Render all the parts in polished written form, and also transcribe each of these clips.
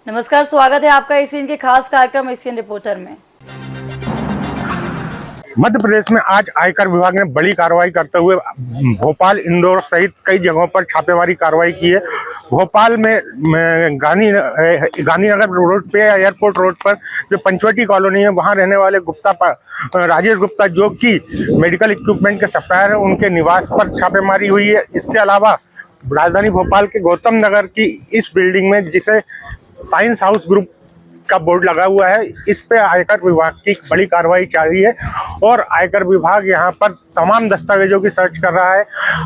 नमस्कार, स्वागत है आपका एशियन के खास कार्यक्रम एशियन रिपोर्टर में। मध्य प्रदेश में आज आयकर विभाग ने बड़ी कार्रवाई करते हुए भोपाल, इंदौर सहित कई जगहों पर छापेमारी कार्रवाई की है। भोपाल में गांधीनगर रोड पे, एयरपोर्ट रोड पर जो पंचवटी कॉलोनी है, वहां रहने वाले राजेश गुप्ता, जो कि मेडिकल इक्विपमेंट के सप्लायर है, उनके निवास पर छापेमारी हुई है। इसके अलावा राजधानी भोपाल के गौतम नगर की इस बिल्डिंग में, जिसे साइंस हाउस ग्रुप का बोर्ड लगा हुआ है, इस पे आयकर विभाग की बड़ी कार्रवाई जारी है और आयकर विभाग यहाँ पर तमाम दस्तावेजों की सर्च कर रहा है।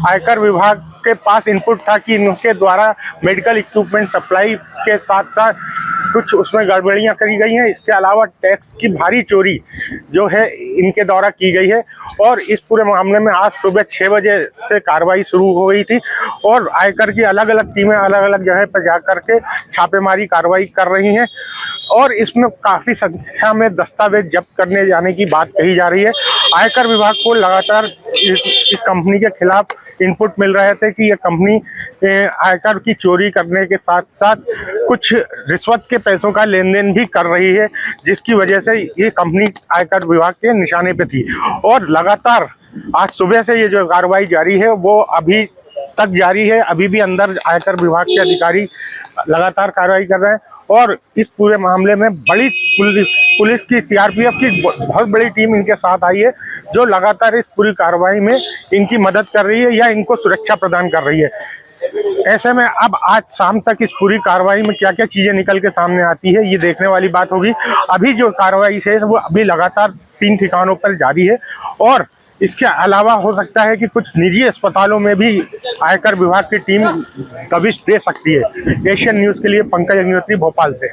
आयकर विभाग के पास इनपुट था कि इनके द्वारा मेडिकल इक्विपमेंट सप्लाई के साथ साथ कुछ उसमें गड़बड़ियाँ करी गई हैं। इसके अलावा टैक्स की भारी चोरी जो है इनके द्वारा की गई है और इस पूरे मामले में आज सुबह 6 बजे से कार्रवाई शुरू हो गई थी और आयकर की अलग अलग टीमें अलग अलग जगह पर जाकर के छापेमारी कार्रवाई कर रही हैं और इसमें काफ़ी संख्या में दस्तावेज जब्त करने जाने की बात कही जा रही है। आयकर विभाग को लगातार इस कंपनी के खिलाफ इनपुट मिल रहे थे कि यह कंपनी आयकर की चोरी करने के साथ साथ कुछ रिश्वत के पैसों का लेन देन भी कर रही है, जिसकी वजह से ये कंपनी आयकर विभाग के निशाने पे थी और लगातार आज सुबह से ये जो कार्रवाई जारी है वो अभी तक जारी है। अभी भी अंदर आयकर विभाग के अधिकारी लगातार कार्रवाई कर रहे हैं और इस पूरे मामले में बड़ी पुलिस की, सीआरपीएफ की बहुत बड़ी टीम इनके साथ आई है, जो लगातार इस पूरी कार्रवाई में इनकी मदद कर रही है या इनको सुरक्षा प्रदान कर रही है। ऐसे में अब आज शाम तक इस पूरी कार्रवाई में क्या क्या चीजें निकल के सामने आती है, ये देखने वाली बात होगी। अभी जो कार्रवाई है वो अभी लगातार 3 ठिकानों पर जारी है और इसके अलावा हो सकता है कि कुछ निजी अस्पतालों में भी आयकर विभाग की टीम दबिश दे सकती है। एशियन न्यूज के लिए पंकज अग्निहोत्री, भोपाल से।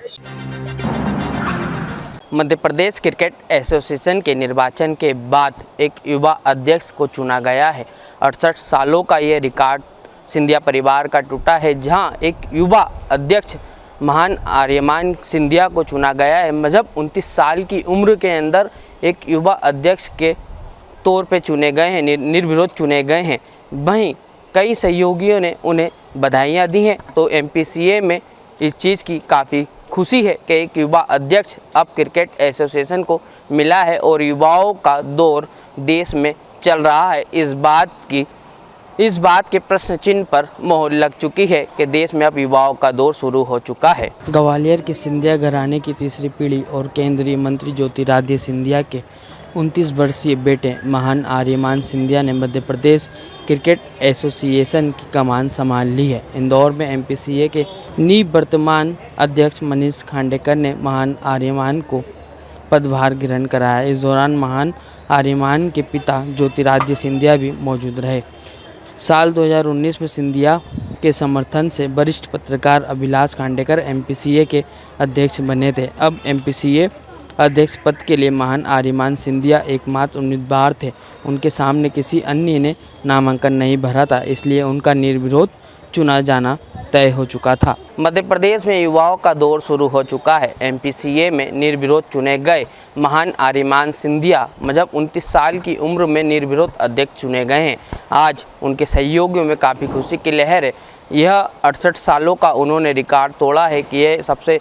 मध्य प्रदेश क्रिकेट एसोसिएशन के निर्वाचन के बाद एक युवा अध्यक्ष को चुना गया है। 68 सालों का ये रिकॉर्ड सिंधिया परिवार का टूटा है, जहां एक युवा अध्यक्ष महान आर्यमान सिंधिया को चुना गया है। मतलब 29 साल की उम्र के अंदर एक युवा अध्यक्ष के तौर पे चुने गए हैं, निर्विरोध चुने गए हैं। वहीं कई सहयोगियों ने उन्हें बधाइयाँ दी हैं। तो एमपीसीए में इस चीज़ की काफ़ी खुशी है कि एक युवा अध्यक्ष अब क्रिकेट एसोसिएशन को मिला है और युवाओं का दौर देश में चल रहा है। इस बात के प्रश्न चिन्ह पर मोहर लग चुकी है कि देश में अब युवाओं का दौर शुरू हो चुका है। ग्वालियर के सिंधिया घराने की तीसरी पीढ़ी और केंद्रीय मंत्री ज्योतिरादित्य सिंधिया के 29 वर्षीय बेटे महान आर्यमान सिंधिया ने मध्य प्रदेश क्रिकेट एसोसिएशन की कमान संभाल ली है। इंदौर में एमपीसीए के निवर्तमान अध्यक्ष मनीष खांडेकर ने महान आर्यमान को पदभार ग्रहण कराया। इस दौरान महान आर्यमान के पिता ज्योतिरादित्य सिंधिया भी मौजूद रहे। साल 2019 में सिंधिया के समर्थन से वरिष्ठ पत्रकार अभिलाष खांडेकर एमपीसीए के अध्यक्ष बने थे। अब एमपीसीए अध्यक्ष पद के लिए महान आर्यमान सिंधिया एकमात्र उम्मीदवार थे। उनके सामने किसी अन्य ने नामांकन नहीं भरा था, इसलिए उनका निर्विरोध चुना जाना तय हो चुका था। मध्य प्रदेश में युवाओं का दौर शुरू हो चुका है। एमपीसीए में निर्विरोध चुने गए महान आर्यमान सिंधिया मतलब 29 साल की उम्र में निर्विरोध अध्यक्ष चुने गए हैं। आज उनके सहयोगियों में काफ़ी खुशी की लहर है। यह 68 सालों का उन्होंने रिकॉर्ड तोड़ा है कि यह सबसे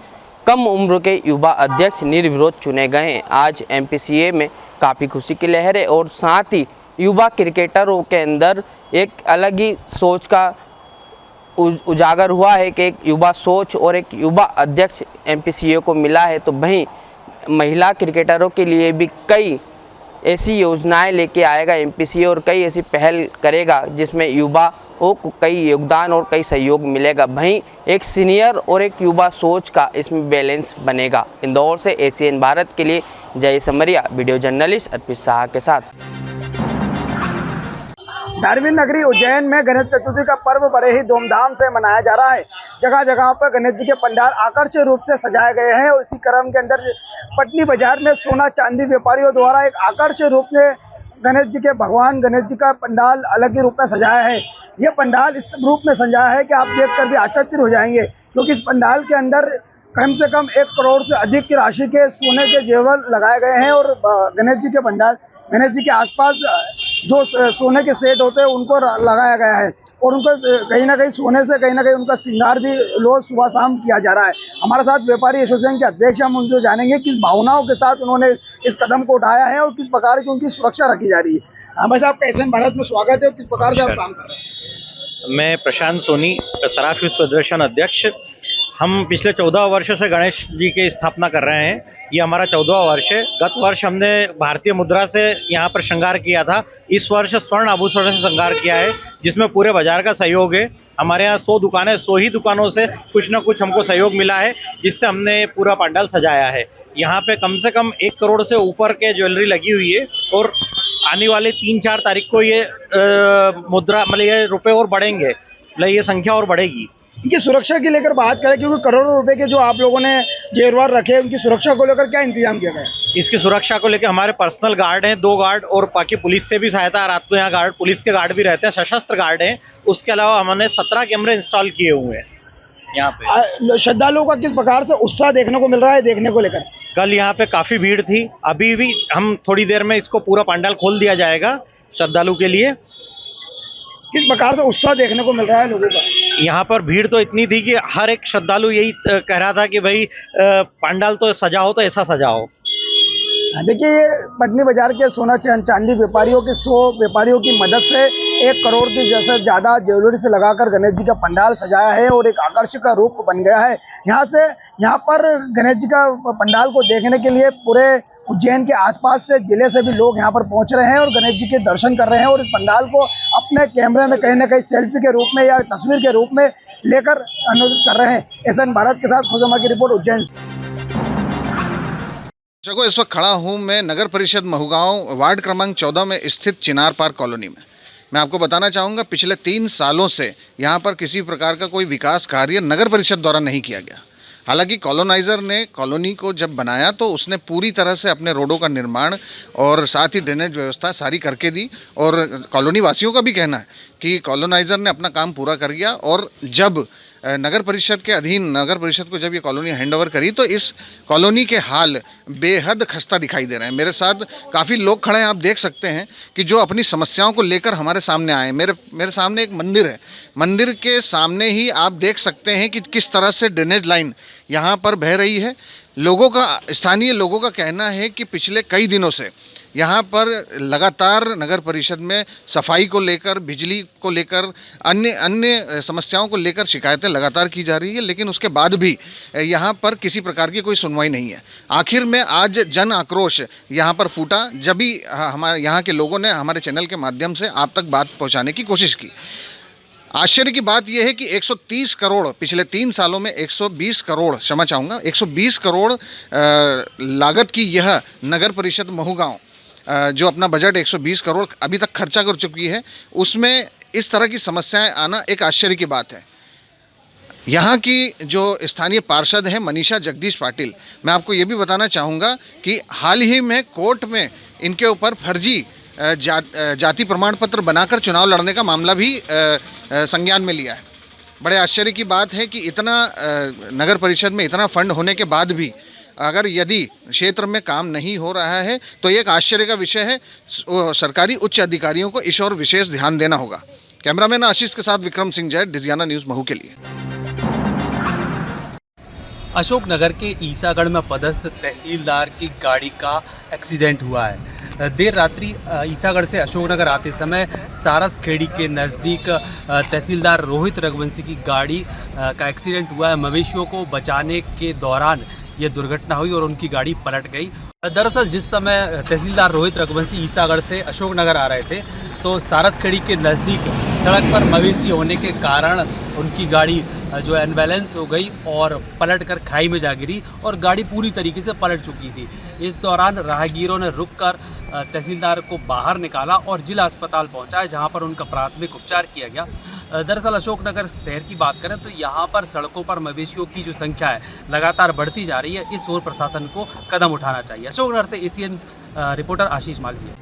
कम उम्र के युवा अध्यक्ष निर्विरोध चुने गए हैं। आज एमपीसीए में काफ़ी खुशी की लहर है और साथ ही युवा क्रिकेटरों के अंदर एक अलग ही सोच का उजागर हुआ है कि एक युवा सोच और एक युवा अध्यक्ष एमपीसीए को मिला है। तो वहीं महिला क्रिकेटरों के लिए भी कई ऐसी योजनाएं लेके आएगा एमपीसीए और कई ऐसी पहल करेगा जिसमें युवाओं को कई योगदान और कई सहयोग मिलेगा। वहीं एक सीनियर और एक युवा सोच का इसमें बैलेंस बनेगा। इंदौर से एशियन भारत के लिए जय समरिया, वीडियो जर्नलिस्ट अर्पित शाह के साथ। धार्मिक नगरी उज्जैन में गणेश चतुर्थी का पर्व बड़े ही धूमधाम से मनाया जा रहा है। जगह जगह पर गणेश जी के पंडाल आकर्षक रूप से सजाए गए हैं और इसी क्रम के अंदर पटनी बाजार में सोना चांदी व्यापारियों द्वारा एक आकर्षक रूप में गणेश जी के भगवान गणेश जी का पंडाल अलग ही रूप में सजाया है। ये पंडाल इस रूप में सजाया है कि आप देखकर भी आश्चर्य हो जाएंगे, क्योंकि इस पंडाल के अंदर कम से कम 1 करोड़ से अधिक की राशि के सोने के जेवर लगाए गए हैं और गणेश जी के पंडाल, गणेश जी के आसपास जो सोने के सेट होते हैं उनको लगाया गया है। और उनका कहीं ना कहीं सोने से कहीं ना कहीं उनका श्रृंगार भी रोज सुबह शाम किया जा रहा है। हमारे साथ व्यापारी एसोसिएशन के अध्यक्ष, हम उनसे जानेंगे किस भावनाओं के साथ उन्होंने इस कदम को उठाया है और किस प्रकार की उनकी सुरक्षा रखी जा रही है। भाई साहब, एशियन भारत में स्वागत है और किस प्रकार से आप काम कर रहे हैं? मैं प्रशांत सोनी, सराफ विश्व फेडरेशन अध्यक्ष। हम पिछले 14 वर्षों से गणेश जी की स्थापना कर रहे हैं। ये हमारा 14वां वर्ष है। गत वर्ष हमने भारतीय मुद्रा से यहाँ पर श्रृंगार किया था। इस वर्ष स्वर्ण आभूषण से श्रृंगार किया है, जिसमें पूरे बाजार का सहयोग है। हमारे यहाँ 100 दुकानें, 100 ही दुकानों से कुछ ना कुछ हमको सहयोग मिला है, जिससे हमने पूरा पंडाल सजाया है। यहाँ पे कम से कम 1 करोड़ से ऊपर के ज्वेलरी लगी हुई है और आने वाले 3-4 तारीख को ये मुद्रा मतलब ये रुपए और बढ़ेंगे, मतलब ये संख्या और बढ़ेगी। इनकी सुरक्षा की लेकर बात करें, क्योंकि करोड़ों रुपए के जो आप लोगों ने जेवरात रखे, उनकी सुरक्षा को लेकर क्या इंतजाम किया गया है? इसकी सुरक्षा को लेकर हमारे पर्सनल गार्ड हैं, 2 गार्ड, और बाकी पुलिस से भी सहायता। रात को यहाँ गार्ड, पुलिस के गार्ड भी रहते हैं, सशस्त्र गार्ड हैं। उसके अलावा हमने 17 कैमरे इंस्टॉल किए हुए हैं यहाँ पे। श्रद्धालुओं का किस प्रकार से उत्साह देखने को मिल रहा है देखने को लेकर? कल यहाँ पे काफी भीड़ थी। अभी भी हम थोड़ी देर में इसको पूरा पंडाल खोल दिया जाएगा श्रद्धालु के लिए। किस प्रकार से उत्साह देखने को मिल रहा है लोगों का? यहाँ पर भीड़ तो इतनी थी कि हर एक श्रद्धालु यही कह रहा था कि भाई पंडाल तो सजाओ, तो ऐसा सजाओ। देखिए, ये पटनी बाजार के सोना चांदी व्यापारियों के 100 व्यापारियों की मदद से 1 करोड़ की जैसे ज़्यादा ज्वेलरी से लगाकर गणेश जी का पंडाल सजाया है और एक आकर्षक का रूप बन गया है। यहाँ पर गणेश जी का पंडाल को देखने के लिए पूरे उज्जैन के आसपास से जिले से भी लोग यहाँ पर पहुँच रहे हैं और गणेश जी के दर्शन कर रहे हैं और इस पंडाल को अपने कैमरे में कहीं ना कहीं सेल्फी के रूप में या तस्वीर के रूप में लेकर अनुरोध कर रहे हैं। एशियन भारत के साथ खुशमा की रिपोर्ट, उज्जैन से। देखो, इस वक्त खड़ा हूँ मैं नगर परिषद महूगांव वार्ड क्रमांक 14 में स्थित चिनार पार्क कॉलोनी में। मैं आपको बताना चाहूँगा, पिछले 3 सालों से यहाँ पर किसी प्रकार का कोई विकास कार्य नगर परिषद द्वारा नहीं किया गया। हालांकि कॉलोनाइज़र ने कॉलोनी को जब बनाया तो उसने पूरी तरह से अपने रोडों का निर्माण और साथ ही ड्रेनेज व्यवस्था सारी करके दी, और कॉलोनी वासियों का भी कहना है कि कॉलोनाइज़र ने अपना काम पूरा कर गया। और जब नगर परिषद के अधीन नगर परिषद को जब ये कॉलोनी हैंडओवर करी तो इस कॉलोनी के हाल बेहद खस्ता दिखाई दे रहे हैं। मेरे साथ काफ़ी लोग खड़े हैं, आप देख सकते हैं कि जो अपनी समस्याओं को लेकर हमारे सामने आए। मेरे सामने एक मंदिर है, मंदिर के सामने ही आप देख सकते हैं कि किस तरह से ड्रेनेज लाइन यहाँ पर बह रही है। स्थानीय लोगों का कहना है कि पिछले कई दिनों से यहाँ पर लगातार नगर परिषद में सफाई को लेकर, बिजली को लेकर, अन्य समस्याओं को लेकर शिकायतें लगातार की जा रही है, लेकिन उसके बाद भी यहाँ पर किसी प्रकार की कोई सुनवाई नहीं है। आखिर में आज जन आक्रोश यहाँ पर फूटा जब भी हमारे यहाँ के लोगों ने हमारे चैनल के माध्यम से आप तक बात पहुँचाने की कोशिश की। आश्चर्य की बात यह है कि 130 करोड़ पिछले 3 सालों में 120 करोड़ 120 करोड़ लागत की यह नगर परिषद महूगांव जो अपना बजट 120 करोड़ अभी तक खर्चा कर चुकी है, उसमें इस तरह की समस्याएं आना एक आश्चर्य की बात है। यहाँ की जो स्थानीय पार्षद हैं मनीषा जगदीश पाटिल, मैं आपको ये भी बताना चाहूँगा कि हाल ही में कोर्ट में इनके ऊपर फर्जी जाति प्रमाण पत्र बनाकर चुनाव लड़ने का मामला भी संज्ञान में लिया है। बड़े आश्चर्य की बात है कि इतना नगर परिषद में इतना फंड होने के बाद भी अगर यदि क्षेत्र में काम नहीं हो रहा है तो ये एक आश्चर्य का विषय है। सरकारी उच्च अधिकारियों को इस ओर विशेष ध्यान देना होगा। कैमरामैन आशीष के साथ विक्रम सिंह जैद, डिजियाना न्यूज़ महू के लिए। अशोकनगर के ईसागढ़ में पदस्थ तहसीलदार की गाड़ी का एक्सीडेंट हुआ है। देर रात्रि ईसागढ़ से अशोकनगर आते समय सारस खेड़ी के नज़दीक तहसीलदार रोहित रघुवंशी की गाड़ी का एक्सीडेंट हुआ है। मवेशियों को बचाने के दौरान ये दुर्घटना हुई और उनकी गाड़ी पलट गई। दरअसल जिस समय तहसीलदार रोहित रघुवंशी ईसागढ़ से अशोकनगर आ रहे थे तो सारस खेड़ी के नज़दीक सड़क पर मवेशी होने के कारण उनकी गाड़ी जो है अनबैलेंस हो गई और पलटकर खाई में जा गिरी और गाड़ी पूरी तरीके से पलट चुकी थी। इस दौरान राहगीरों ने रुककर तहसीलदार को बाहर निकाला और जिला अस्पताल पहुंचाया, जहां पर उनका प्राथमिक उपचार किया गया। दरअसल अशोकनगर शहर की बात करें तो यहां पर सड़कों पर मवेशियों की जो संख्या है लगातार बढ़ती जा रही है। इस ओर प्रशासन को कदम उठाना चाहिए। अशोकनगर से एशियन रिपोर्टर आशीष मालवीय।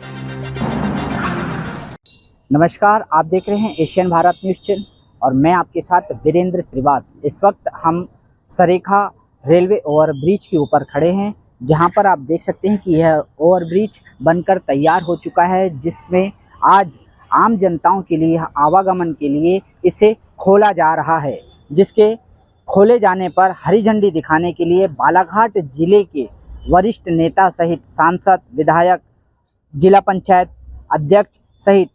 नमस्कार, आप देख रहे हैं एशियन भारत न्यूज़ चैनल और मैं आपके साथ वीरेंद्र श्रीवास। इस वक्त हम सरेखा रेलवे ओवरब्रिज के ऊपर खड़े हैं, जहां पर आप देख सकते हैं कि यह ओवरब्रिज बनकर तैयार हो चुका है, जिसमें आज आम जनताओं के लिए, आवागमन के लिए इसे खोला जा रहा है, जिसके खोले जाने पर हरी झंडी दिखाने के लिए बालाघाट जिले के वरिष्ठ नेता सहित सांसद, विधायक, जिला पंचायत अध्यक्ष सहित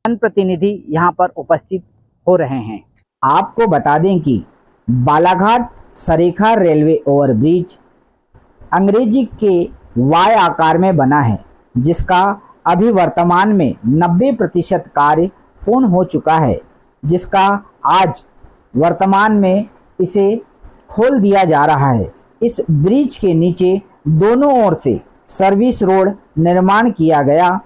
जनप्रतिनिधि यहाँ पर उपस्थित हो रहे हैं। आपको बता दें कि बालाघाट सरेखा रेलवे ओवरब्रिज अंग्रेजी के वाई आकार में बना है, जिसका अभी वर्तमान में 90% कार्य पूर्ण हो चुका है, जिसका आज वर्तमान में इसे खोल दिया जा रहा है। इस ब्रिज के नीचे दोनों ओर से सर्विस रोड निर्माण किया गया।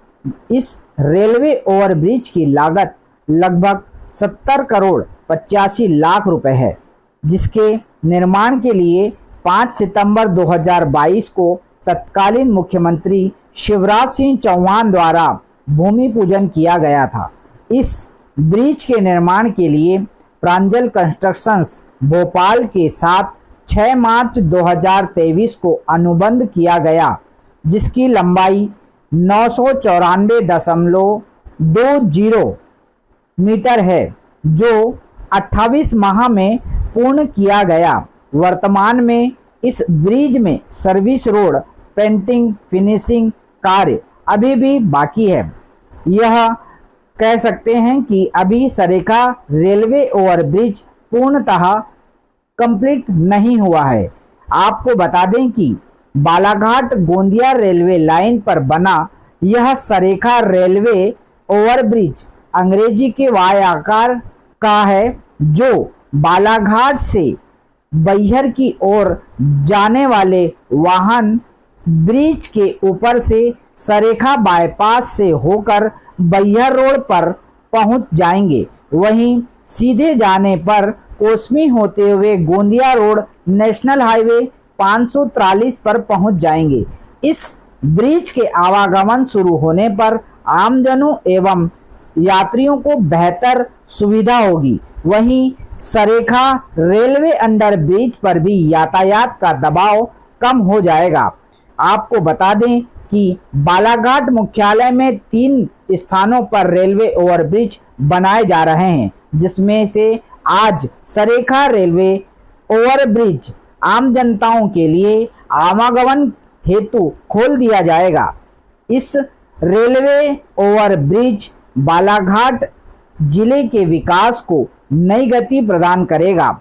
इस रेलवे ओवरब्रिज की लागत लगभग 70 करोड़ 85 लाख रुपए है, जिसके निर्माण के लिए 5 सितंबर 2022 को तत्कालीन मुख्यमंत्री शिवराज सिंह चौहान द्वारा भूमि पूजन किया गया था। इस ब्रिज के निर्माण के लिए प्रांजल कंस्ट्रक्शंस भोपाल के साथ 6 मार्च 2023 को अनुबंध किया गया, जिसकी लंबाई 994.20 मीटर है, जो 28 माह में पूर्ण किया गया। वर्तमान में इस ब्रिज में सर्विस रोड, पेंटिंग, फिनिशिंग कार्य अभी भी बाकी है। यह कह सकते हैं कि अभी सरेखा रेलवे ओवरब्रिज पूर्णतः कंप्लीट नहीं हुआ है। आपको बता दें कि बालाघाट गोंदिया रेलवे लाइन पर बना यह सरेखा रेलवे ओवरब्रिज अंग्रेजी के वाई आकार का है, जो बालाघाट से बैहर की ओर जाने वाले वाहन ब्रिज के ऊपर से सरेखा बाईपास से होकर बैहर रोड पर पहुंच जाएंगे। वहीं सीधे जाने पर कोसमी होते हुए गोंदिया रोड नेशनल हाईवे 543 पर पहुंच जाएंगे। इस ब्रिज के आवागमन शुरू होने पर आमजनों एवं यात्रियों को बेहतर सुविधा होगी। वहीं सरेखा रेलवे अंडर ब्रिज पर भी यातायात का दबाव कम हो जाएगा। आपको बता दें कि बालाघाट मुख्यालय में 3 स्थानों पर रेलवे ओवरब्रिज बनाए जा रहे हैं, जिसमें से आज सरेखा रेलवे ओवरब्रिज आम जनताओं के लिए आवागमन हेतु खोल दिया जाएगा। इस रेलवे ओवरब्रिज बालाघाट जिले के विकास को नई गति प्रदान करेगा,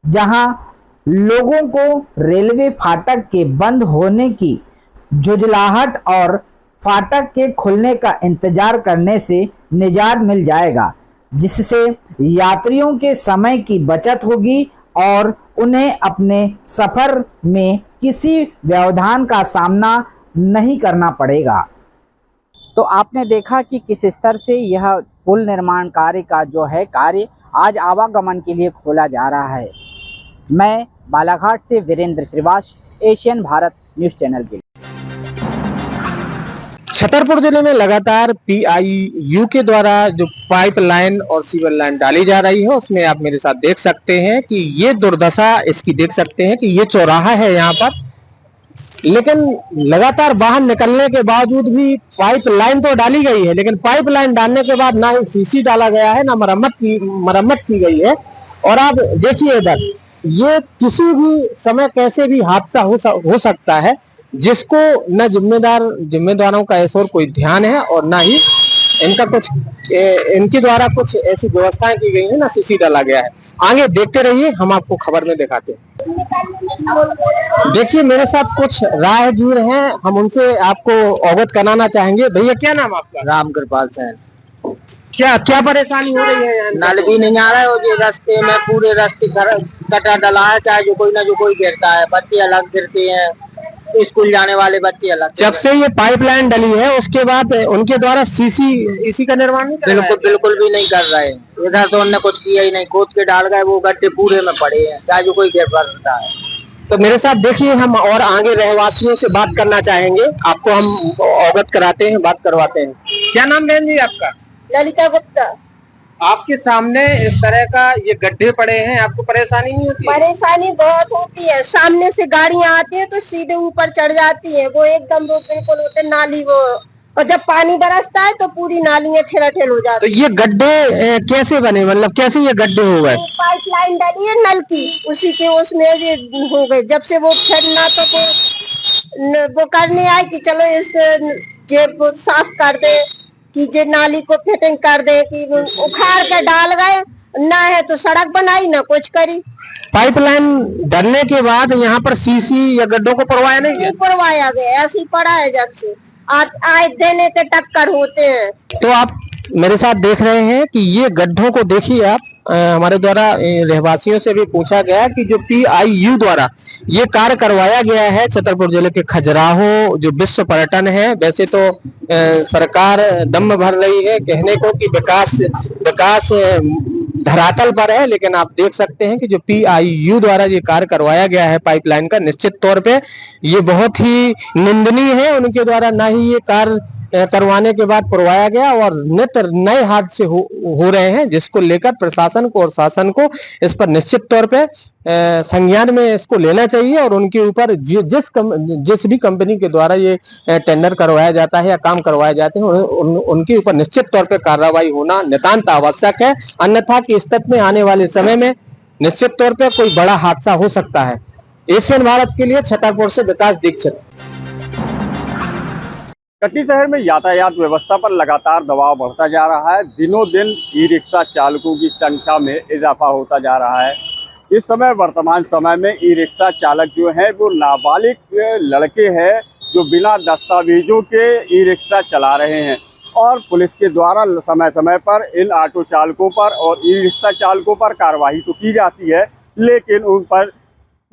जहां लोगों को रेलवे फाटक के बंद होने की झुंझलाहट और फाटक के खुलने का इंतजार करने से निजात मिल जाएगा, जिससे यात्रियों के समय की बचत होगी और उन्हें अपने सफर में किसी व्यवधान का सामना नहीं करना पड़ेगा। तो आपने देखा कि किस स्तर से यह पुल निर्माण कार्य का जो है कार्य आज आवागमन के लिए खोला जा रहा है। मैं बालाघाट से Virendra Shrivas, Asian Bharat news channel के लिए। छतरपुर जिले में लगातार PIU के द्वारा जो पाइपलाइन और सीवर लाइन डाली जा रही है, उसमें आप मेरे साथ देख सकते हैं कि ये दुर्दशा इसकी देख सकते हैं कि ये चौराहा है यहाँ पर, लेकिन लगातार वाहन निकलने के बावजूद भी पाइपलाइन तो डाली गई है, लेकिन पाइपलाइन डालने के बाद ना ही सीसी डाला गया है, ना मरम्मत की गई है। और आप देखिए इधर, ये किसी भी समय कैसे भी हादसा हो सकता है, जिसको न जिम्मेदारों का ऐसा कोई ध्यान है और ना ही इनके द्वारा कुछ ऐसी व्यवस्थाएं की गई है, ना सीसी डाला गया है। आगे देखते रहिए, हम आपको खबर में दिखाते हैं। देखिए मेरे साथ कुछ राहगीर हैं, हम उनसे आपको अवगत कराना चाहेंगे। भैया क्या नाम आपका? राम कृपाल सैन। क्या परेशानी हो रही है? नल भी नहीं आ रहा है और ये रास्ते में पूरे रास्ते कटा डला है, चाहे जो कोई ना जो कोई गिरता है, बच्चे अलग गिरते हैं, स्कूल जाने वाले बच्चे अलग। जब से ये पाइपलाइन डली है उसके बाद उनके द्वारा इसी का निर्माण बिल्कुल भी नहीं कर रहे हैं। इधर तो उन्होंने कुछ किया ही नहीं, खोद के डाल गए, वो गड्ढे पूरे में पड़े हैं, चाहे जो कोई गिर पड़ता है। तो मेरे साथ देखिए, हम और आगे रहवासियों से बात करना चाहेंगे, आपको हम अवगत कराते हैं, बात करवाते हैं। क्या नाम बहन जी आपका? ललिता गुप्ता। आपके सामने इस तरह का ये गड्ढे पड़े हैं, आपको परेशानी नहीं होती? परेशानी बहुत होती है, सामने से गाड़ियां आती है तो सीधे ऊपर चढ़ जाती है, वो एकदम वो बिल्कुल होते नाली वो और जब पानी बरसता है तो पूरी नालियां ठेलाठेल हो तो जाती ये गड्ढे कैसे बने, मतलब कैसे ये गड्ढे हो गए? है। पाइपलाइन डाली है नल की, उसी के उसमें ये हो गए। जब से वो फिर ना तो वो करने आए कि चलो इस जेब को साफ कर दे, कि जे नाली को फिटिंग कर दे, कि उखाड़ के डाल गए, ना है तो सड़क बनाई ना कुछ करी। पाइपलाइन डलने के बाद यहाँ पर सीसी या गड्ढों को पड़वाया नहीं पड़वाया गया, ऐसे ही पड़ा है। जब से आए दिन के टक्कर होते हैं। तो आप मेरे साथ देख रहे हैं कि ये गड्ढों को देखिए आप। हमारे द्वारा रहवासियों से भी पूछा गया कि जो PIU द्वारा ये कार्य करवाया गया है छतरपुर जिले के खजुराहो जो विश्व पर्यटन है, वैसे तो सरकार दम भर रही है कहने को कि विकास धरातल पर है, लेकिन आप देख सकते हैं कि जो PIU द्वारा ये कार्य करवाया गया है पाइपलाइन का, निश्चित तौर पे ये बहुत ही निंदनीय है। उनके द्वारा ना ही ये कार्य करवाने के बाद करवाया गया और नित नए हादसे हो रहे हैं, जिसको लेकर प्रशासन को और शासन को इस पर निश्चित तौर पे संज्ञान में इसको लेना चाहिए और उनके ऊपर जिस भी कंपनी के द्वारा ये टेंडर करवाया जाता है या काम करवाए जाते हैं उनके ऊपर निश्चित तौर पे कार्रवाई होना नितांत आवश्यक है। अन्यथा की स्थिति में आने वाले समय में निश्चित तौर पे कोई बड़ा हादसा हो सकता है। एशियन भारत के लिए छतरपुर से विकास दीक्षित। कटनी शहर में यातायात व्यवस्था पर लगातार दबाव बढ़ता जा रहा है। दिनों दिन ई रिक्शा चालकों की संख्या में इजाफा होता जा रहा है। इस समय वर्तमान समय में ई रिक्शा चालक जो है वो नाबालिग लड़के हैं जो बिना दस्तावेजों के ई रिक्शा चला रहे हैं और पुलिस के द्वारा समय समय पर इन ऑटो चालकों पर और ई रिक्शा चालकों पर कार्रवाई तो की जाती है, लेकिन उन पर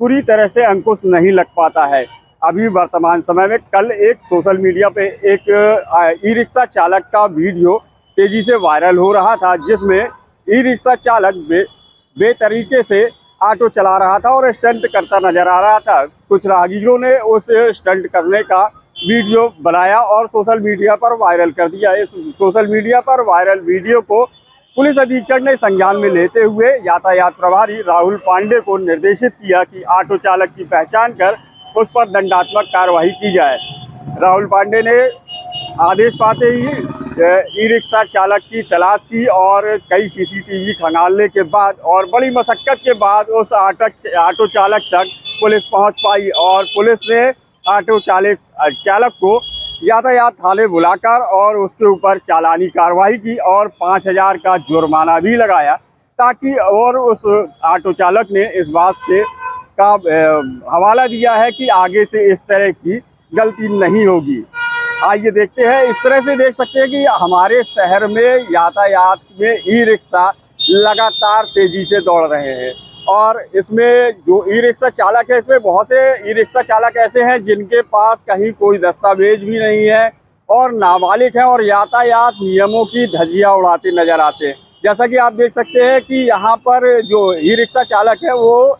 पूरी तरह से अंकुश नहीं लग पाता है। अभी वर्तमान समय में कल एक सोशल मीडिया पे एक ई रिक्शा चालक का वीडियो तेजी से वायरल हो रहा था, जिसमें ई रिक्शा चालक बेतरीके से ऑटो चला रहा था और स्टंट करता नजर आ रहा था। कुछ राहगीरों ने उस स्टंट करने का वीडियो बनाया और सोशल मीडिया पर वायरल कर दिया। इस सोशल मीडिया पर वायरल वीडियो को पुलिस अधीक्षक ने संज्ञान में लेते हुए यातायात प्रभारी राहुल पांडे को निर्देशित किया कि ऑटो चालक की पहचान कर उस पर दंडात्मक कार्रवाई की जाए। राहुल पांडे ने आदेश पाते ही ई रिक्शा चालक की तलाश की और कई CCTV खंगालने के बाद और बड़ी मशक्कत के बाद उस ऑटो चालक तक पुलिस पहुंच पाई और पुलिस ने ऑटो चालक को यातायात थाने बुलाकर और उसके ऊपर चालानी कार्रवाई की और 5,000 का जुर्माना भी लगाया, ताकि और उस ऑटो चालक ने इस बात से का हवाला दिया है कि आगे से इस तरह की गलती नहीं होगी। आइए देखते हैं। इस तरह से देख सकते हैं कि हमारे शहर में यातायात में ई रिक्शा लगातार तेजी से दौड़ रहे हैं और इसमें जो ई रिक्शा चालक है, इसमें बहुत से ई रिक्शा चालक ऐसे हैं जिनके पास कहीं कोई दस्तावेज भी नहीं है और नाबालिग हैं और यातायात नियमों की धज्जियां उड़ाते नजर आते हैं। जैसा कि आप देख सकते हैं कि यहाँ पर जो ई रिक्शा चालक है वो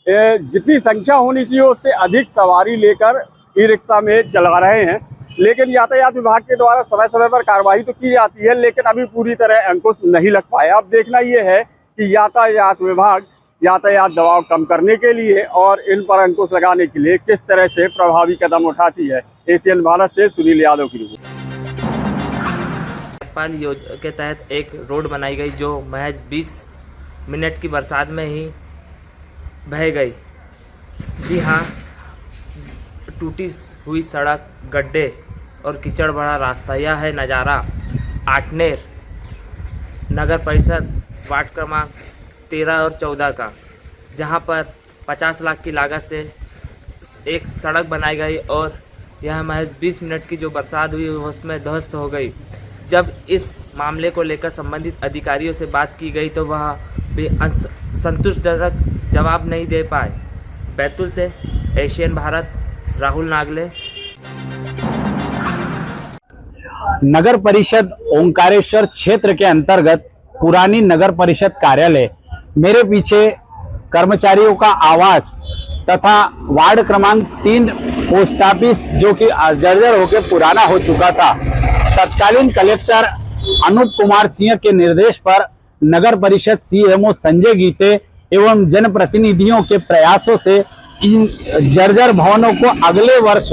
जितनी संख्या होनी चाहिए उससे अधिक सवारी लेकर ई रिक्शा में चला रहे हैं, लेकिन यातायात विभाग के द्वारा समय समय पर कार्रवाई तो की जाती है, लेकिन अभी पूरी तरह अंकुश नहीं लग पाया। अब देखना ये है कि यातायात विभाग यातायात दबाव कम करने के लिए और इन पर अंकुश लगाने के लिए किस तरह से प्रभावी कदम उठाती है। एशियन भारत से सुनील यादव की रिपोर्ट। नेपाल योजना के तहत एक रोड बनाई गई जो महज 20 मिनट की बरसात में ही बह गई। जी हाँ, टूटी हुई सड़क, गड्ढे और कीचड़ भरा रास्ता, यह है नज़ारा आठनेर नगर परिषद वार्ड क्रमांक 13 और 14 का, जहां पर 50 लाख की लागत से एक सड़क बनाई गई और यह महज 20 मिनट की जो बरसात हुई उसमें ध्वस्त हो गई। जब इस मामले को लेकर संबंधित अधिकारियों से बात की गई तो वह भी संतुष्टिजनक जवाब नहीं दे पाए। बैतूल से एशियन भारत, राहुल नागले। नगर परिषद ओंकारेश्वर क्षेत्र के अंतर्गत पुरानी नगर परिषद कार्यालय, मेरे पीछे कर्मचारियों का आवास तथा वार्ड क्रमांक 3 पोस्ट ऑफिस जो कि जर्जर होकर पुराना हो चुका था। तत्कालीन कलेक्टर अनूप कुमार सिंह के निर्देश पर नगर परिषद CMO संजय गीते एवं जनप्रतिनिधियों के प्रयासों से इन जर्जर भवनों को अगले वर्ष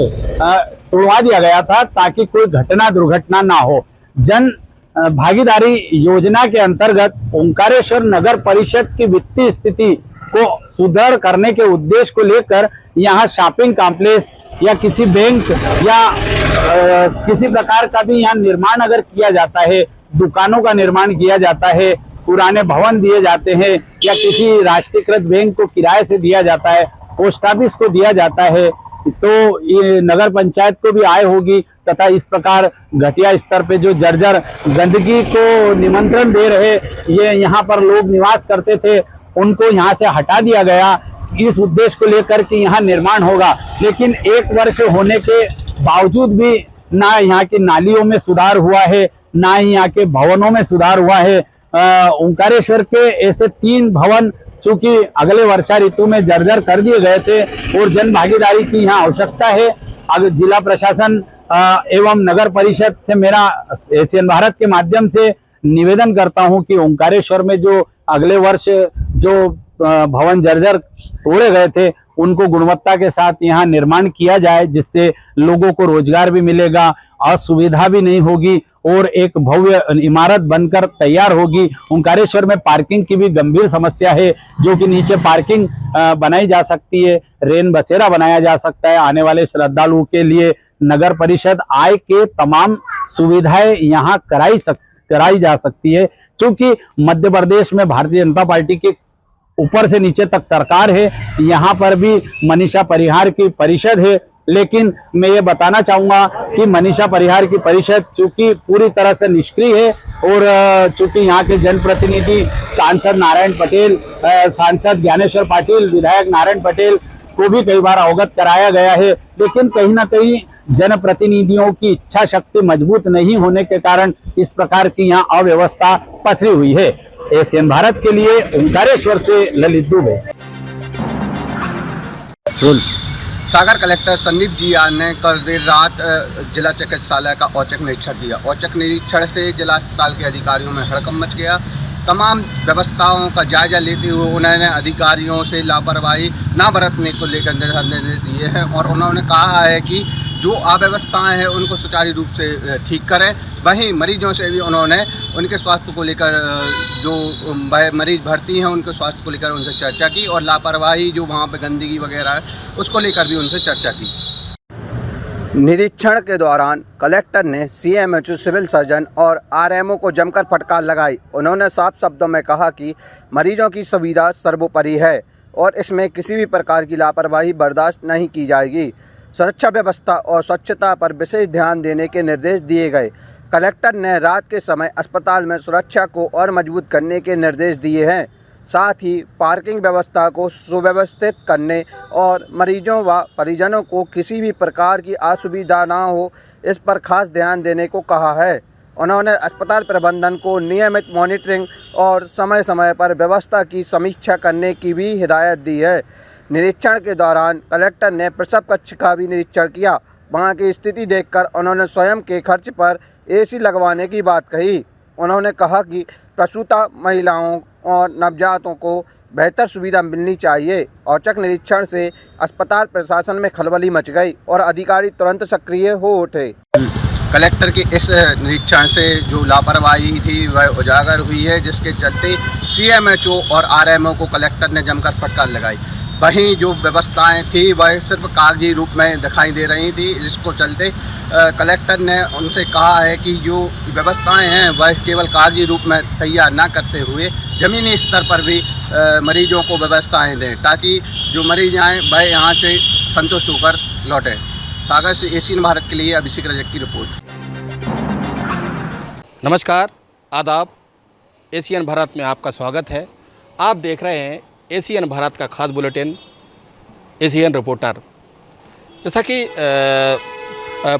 तोड़वा दिया गया था ताकि कोई घटना दुर्घटना ना हो। जन भागीदारी योजना के अंतर्गत ओंकारेश्वर नगर परिषद की वित्तीय स्थिति को सुदृढ़ करने के उद्देश्य को लेकर यहाँ शॉपिंग कॉम्प्लेक्स या किसी बैंक या किसी प्रकार का भी यहाँ निर्माण अगर किया जाता है, दुकानों का निर्माण किया जाता है, पुराने भवन दिए जाते हैं या किसी राष्ट्रीयकृत बैंक को किराए से दिया जाता है, पोस्ट ऑफिस को दिया जाता है, तो ये नगर पंचायत को भी आय होगी तथा इस प्रकार घटिया स्तर पे जो जर्जर गंदगी को निमंत्रण दे रहे ये यहाँ पर लोग निवास करते थे उनको यहाँ से हटा दिया गया। इस उद्देश्य को लेकर के यहाँ निर्माण होगा, लेकिन 1 वर्ष होने के बावजूद भी ना यहाँ की नालियों में सुधार हुआ है, ना ही यहाँ के भवनों में सुधार हुआ है। ओंकारेश्वर के ऐसे 3 भवन चूंकि अगले वर्षा ऋतु में जर्जर कर दिए गए थे और जन भागीदारी की यहाँ आवश्यकता है। अगर जिला प्रशासन एवं नगर परिषद से मेरा एशियन भारत के माध्यम से निवेदन करता हूं कि ओंकारेश्वर में जो अगले वर्ष जो भवन जर्जर तोड़े गए थे उनको गुणवत्ता के साथ यहाँ निर्माण किया जाए, जिससे लोगों को रोजगार भी मिलेगा, असुविधा भी नहीं होगी और एक भव्य इमारत बनकर तैयार होगी। ओंकारेश्वर में पार्किंग की भी गंभीर समस्या है, जो कि नीचे पार्किंग बनाई जा सकती है, रेन बसेरा बनाया जा सकता है। आने वाले श्रद्धालुओं के लिए नगर परिषद आय के तमाम सुविधाएं यहाँ कराई जा सकती है। क्योंकि मध्य प्रदेश में भारतीय जनता पार्टी की ऊपर से नीचे तक सरकार है, यहाँ पर भी मनीषा परिहार की परिषद है, लेकिन मैं ये बताना चाहूंगा कि मनीषा परिहार की परिषद चूंकि पूरी तरह से निष्क्रिय है और चूंकि यहाँ के जनप्रतिनिधि सांसद नारायण पटेल, सांसद ज्ञानेश्वर पाटिल, विधायक नारायण पटेल को भी कई बार अवगत कराया गया है, लेकिन कहीं ना कहीं जनप्रतिनिधियों की इच्छा शक्ति मजबूत नहीं होने के कारण इस प्रकार की यहाँ अव्यवस्था पसरी हुई है। एशियन भारत के लिए ओंकारेश्वर से ललित दुबे। सागर कलेक्टर संदीप जी ने कल देर रात जिला चिकित्सालय का औचक निरीक्षण किया। औचक निरीक्षण से जिला अस्पताल के अधिकारियों में हड़कंप मच गया। तमाम व्यवस्थाओं का जायजा लेते हुए उन्होंने अधिकारियों से लापरवाही ना बरतने को लेकर निर्देश दिए हैं और उन्होंने कहा है कि जो अव्यवस्थाएं हैं उनको सुचारू रूप से ठीक करें। वहीं मरीजों से भी उन्होंने उनके स्वास्थ्य को लेकर जो मरीज भर्ती हैं उनके स्वास्थ्य को लेकर उनसे चर्चा की और लापरवाही जो वहाँ पे गंदगी वगैरह है उसको लेकर भी उनसे चर्चा की। निरीक्षण के दौरान कलेक्टर ने सीएमएचओ, सिविल सर्जन और आरएमओ को जमकर फटकार लगाई। उन्होंने साफ शब्दों में कहा कि मरीजों की सुविधा सर्वोपरि है और इसमें किसी भी प्रकार की लापरवाही बर्दाश्त नहीं की जाएगी। सुरक्षा व्यवस्था और स्वच्छता पर विशेष ध्यान देने के निर्देश दिए गए। कलेक्टर ने रात के समय अस्पताल में सुरक्षा को और मजबूत करने के निर्देश दिए हैं। साथ ही पार्किंग व्यवस्था को सुव्यवस्थित करने और मरीजों व परिजनों को किसी भी प्रकार की असुविधा ना हो इस पर खास ध्यान देने को कहा है। उन्होंने अस्पताल प्रबंधन को नियमित मॉनिटरिंग और समय समय पर व्यवस्था की समीक्षा करने की भी हिदायत दी है। निरीक्षण के दौरान कलेक्टर ने प्रसव कक्ष का भी निरीक्षण किया। वहां की स्थिति देखकर उन्होंने स्वयं के खर्च पर एसी लगवाने की बात कही। उन्होंने कहा कि प्रसूता महिलाओं और नवजातों को बेहतर सुविधा मिलनी चाहिए। औचक निरीक्षण से अस्पताल प्रशासन में खलबली मच गई और अधिकारी तुरंत सक्रिय हो उठे। कलेक्टर के इस निरीक्षण से जो लापरवाही थी वह उजागर हुई है, जिसके चलते सीएमएचओ और आरएमओ को कलेक्टर ने जमकर फटकार लगाई। वहीं जो व्यवस्थाएं थी वह सिर्फ कागजी रूप में दिखाई दे रही थी, जिसको चलते कलेक्टर ने उनसे कहा है कि जो व्यवस्थाएं हैं वह केवल कागजी रूप में तैयार ना करते हुए ज़मीनी स्तर पर भी मरीजों को व्यवस्थाएं दें, ताकि जो मरीज आएँ वह यहाँ से संतुष्ट होकर लौटें। सागर से एशियन भारत के लिए अभिषेक रजक की रिपोर्ट। नमस्कार, आदाब। एशियन भारत में आपका स्वागत है। आप देख रहे हैं एशियन भारत का खास बुलेटिन एशियन रिपोर्टर। जैसा कि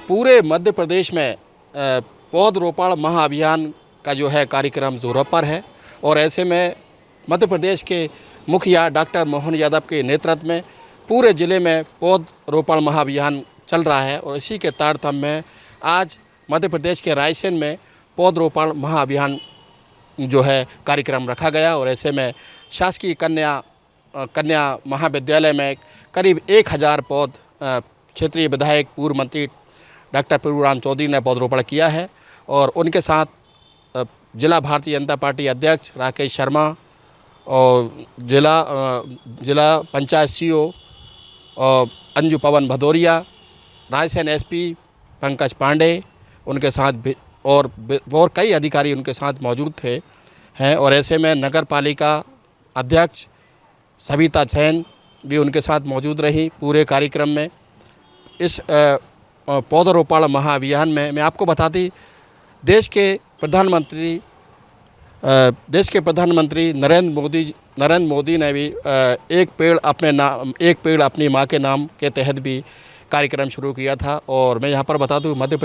पूरे मध्य प्रदेश में पौधरोपण महाअभियान का जो है कार्यक्रम जोरों पर है और ऐसे में मध्य प्रदेश के मुखिया डॉक्टर मोहन यादव के नेतृत्व में पूरे ज़िले में पौधरोपण महाअभियान चल रहा है और इसी के तारतम्य में आज मध्य प्रदेश के रायसेन में पौधरोपण महाअभियान जो है कार्यक्रम रखा गया और ऐसे में शासकीय कन्या महाविद्यालय में करीब 1000 पौध क्षेत्रीय विधायक पूर्व मंत्री डॉक्टर प्रभुराम चौधरी ने पौधरोपण किया है। और उनके साथ जिला भारतीय जनता पार्टी अध्यक्ष राकेश शर्मा और जिला पंचायत सीईओ और अंजू पवन भदौरिया, रायसेन एसपी पंकज पांडे उनके साथ भी और कई अधिकारी उनके साथ मौजूद थे हैं। और ऐसे में नगर पालिका अध्यक्ष सविता जैन भी उनके साथ मौजूद रही पूरे कार्यक्रम में। इस पौधरोपण महाअभियान में मैं आपको बता दी, देश के प्रधानमंत्री नरेंद्र मोदी ने भी एक पेड़ अपनी माँ के नाम के तहत भी कार्यक्रम शुरू किया था। और मैं यहाँ पर बता दूँ, मध्य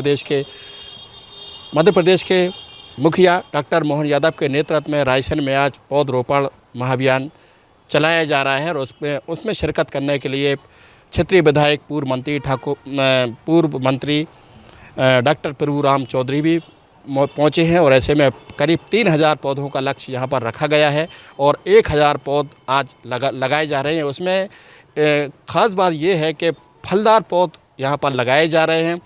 प्रदेश के मुखिया डॉक्टर मोहन यादव के नेतृत्व में रायसेन में आज पौधरोपण महाअभियान चलाया जा रहा है। और उसमें शिरकत करने के लिए क्षेत्रीय विधायक पूर्व मंत्री डॉक्टर प्रभुराम चौधरी भी पहुँचे हैं। और ऐसे में करीब 3000 पौधों का लक्ष्य यहाँ पर रखा गया है और 1000 पौध आज लगाए जा रहे हैं। उसमें ख़ास बात ये है कि फलदार पौध यहाँ पर लगाए जा रहे हैं,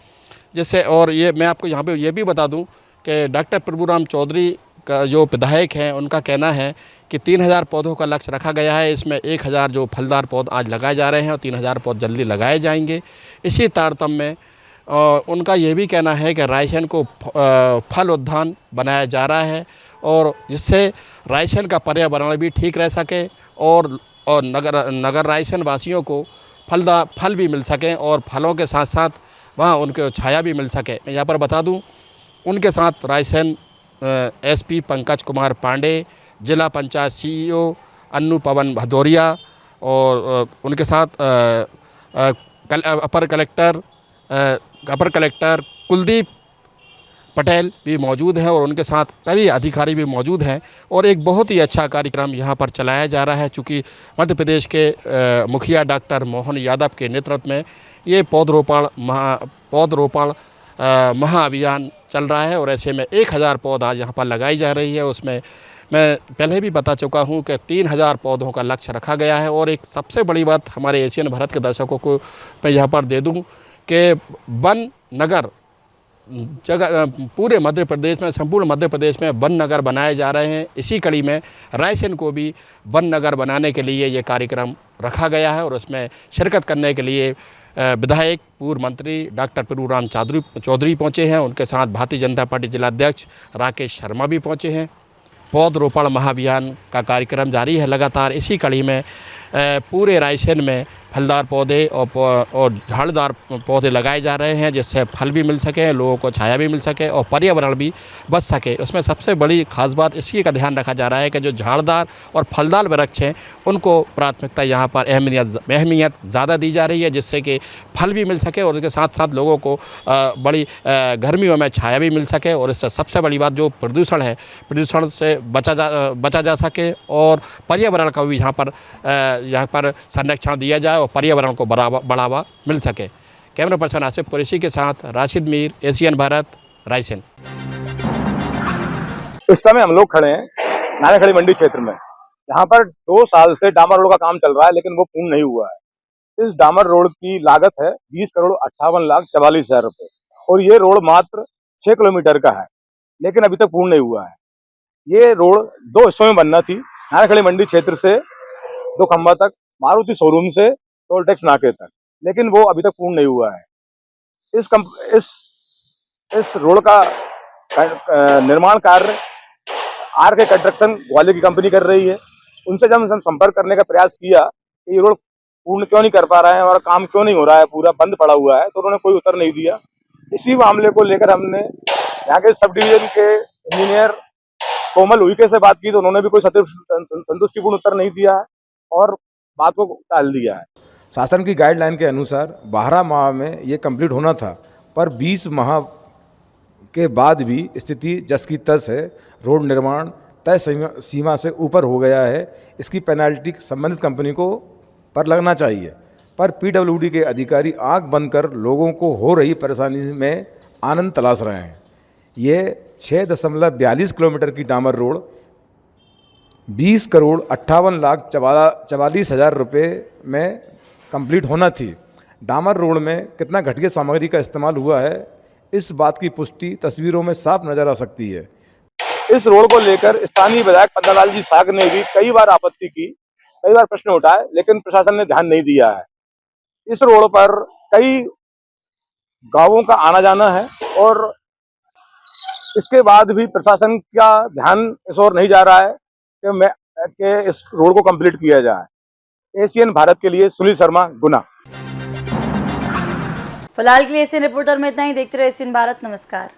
जिससे और ये मैं आपको यहाँ पे ये भी बता दूँ कि डॉक्टर प्रभुराम चौधरी का जो विधायक हैं उनका कहना है कि 3000 पौधों का लक्ष्य रखा गया है। इसमें 1000 जो फलदार पौध आज लगाए जा रहे हैं और 3000 पौध जल्दी लगाए जाएंगे। इसी तारतम्य में उनका ये भी कहना है कि रायसेन को फल उद्यान बनाया जा रहा है और जिससे रायसेन का पर्यावरण भी ठीक रह सके और नगर रायसेन वासियों को फल भी मिल सकें और फलों के साथ साथ वहाँ उनको छाया भी मिल सके। मैं यहाँ पर बता दूँ, उनके साथ रायसेन एसपी पंकज कुमार पांडे, जिला पंचायत सीईओ अन्नू पवन भदौरिया और उनके साथ अपर कलेक्टर कुलदीप पटेल भी मौजूद हैं और उनके साथ कई अधिकारी भी मौजूद हैं। और एक बहुत ही अच्छा कार्यक्रम यहाँ पर चलाया जा रहा है, चूँकि मध्य प्रदेश के मुखिया डॉक्टर मोहन यादव के नेतृत्व में ये पौधरोपण महाअभियान चल रहा है। और ऐसे में 1000 पौध आज यहाँ पर लगाई जा रही है। उसमें मैं पहले भी बता चुका हूँ कि 3000 पौधों का लक्ष्य रखा गया है। और एक सबसे बड़ी बात हमारे एशियन भारत के दर्शकों को मैं यहाँ पर दे दूँ कि वन नगर पूरे मध्य प्रदेश में, संपूर्ण मध्य प्रदेश में वन नगर बनाए जा रहे हैं। इसी कड़ी में रायसेन को भी वन नगर बनाने के लिए ये कार्यक्रम रखा गया है और उसमें शिरकत करने के लिए विधायक पूर्व मंत्री डॉक्टर प्रभुराम चौधरी पहुँचे हैं। उनके साथ भारतीय जनता पार्टी जिलाध्यक्ष राकेश शर्मा भी पहुँचे हैं। पौधरोपण महाअभियान का कार्यक्रम जारी है लगातार। इसी कड़ी में पूरे रायसेन में फलदार पौधे और झाड़दार पौधे लगाए जा रहे हैं, जिससे फल भी मिल सके, लोगों को छाया भी मिल सके और पर्यावरण भी बच सके। उसमें सबसे बड़ी खास बात इसी का ध्यान रखा जा रहा है कि जो झाड़दार और फलदार वृक्ष हैं उनको प्राथमिकता यहाँ पर अहमियत ज़्यादा दी जा रही है, जिससे कि फल भी मिल सके और उसके साथ साथ लोगों को बड़ी गर्मियों में छाया भी मिल सके। और इससे सबसे बड़ी बात जो प्रदूषण है, प्रदूषण से बचा जा सके और पर्यावरण का भी यहाँ पर संरक्षण दिया जाए और पर्यावरण को बढ़ावा मिल सके। कैमरा पर्सन आसिफ कुरैशी के साथ राशिद मीर, एशियन भारत, रायसेन। इस समय हम लोग खड़े हैं नारायणखड़ी मंडी क्षेत्र में। यहाँ पर 2 साल से डामर रोड का काम चल रहा है, लेकिन वो पूर्ण नहीं हुआ है। इस डामर रोड की लागत है 20,58,44,000 रुपए और ये रोड मात्र 6 किलोमीटर का है, लेकिन अभी तक पूर्ण नहीं हुआ है। ये रोड 2 हिस्सों में बनना थी, नारायणखड़ी मंडी क्षेत्र से 2 खंबा तक, मारुति शोरूम से टोल टैक्स नाके तक, लेकिन वो अभी तक पूर्ण नहीं हुआ है। इस रोड का निर्माण कार्य आरके कंस्ट्रक्शन ग्वालियर की कंपनी कर रही है। उनसे जब हम संपर्क करने का प्रयास किया कि ये रोड पूर्ण क्यों नहीं कर पा रहे हैं और काम क्यों नहीं हो रहा है, पूरा बंद पड़ा हुआ है, तो उन्होंने कोई उत्तर नहीं दिया। इसी मामले को लेकर हमने यहाँ के सब डिवीजन के इंजीनियर कोमल उइके से बात की, तो उन्होंने भी कोई संतुष्टिपूर्ण उत्तर नहीं दिया है और बात को टाल दिया है। शासन की गाइडलाइन के अनुसार 12 माह में ये कंप्लीट होना था, पर 20 माह के बाद भी स्थिति जस की तस है। रोड निर्माण तय सीमा से ऊपर हो गया है। इसकी पेनाल्टी संबंधित कंपनी को पर लगना चाहिए, पर पीडब्ल्यूडी के अधिकारी आंख बंद कर लोगों को हो रही परेशानी में आनंद तलाश रहे हैं। ये 6.42 किलोमीटर की डामर रोड 20,58,44,000 रुपये में कंप्लीट होना थी, डामर रोड में कितना घटिया सामग्री का इस्तेमाल हुआ है, इस बात की पुष्टि तस्वीरों में साफ नजर आ सकती है। इस रोड को लेकर स्थानीय विधायक पन्नालाल जी साग ने भी कई बार आपत्ति की, कई बार प्रश्न उठाए, लेकिन प्रशासन ने ध्यान नहीं दिया है। इस रोड पर कई गांवों का आना जाना है और इसके बाद भी प्रशासन का ध्यान इस ओर नहीं जा रहा है कि इस रोड को कंप्लीट किया जाए। एसीएन भारत के लिए सुनील शर्मा, गुना। फिलहाल के लिए एशियन रिपोर्टर में इतना ही। देखते रहे एशियन भारत। नमस्कार।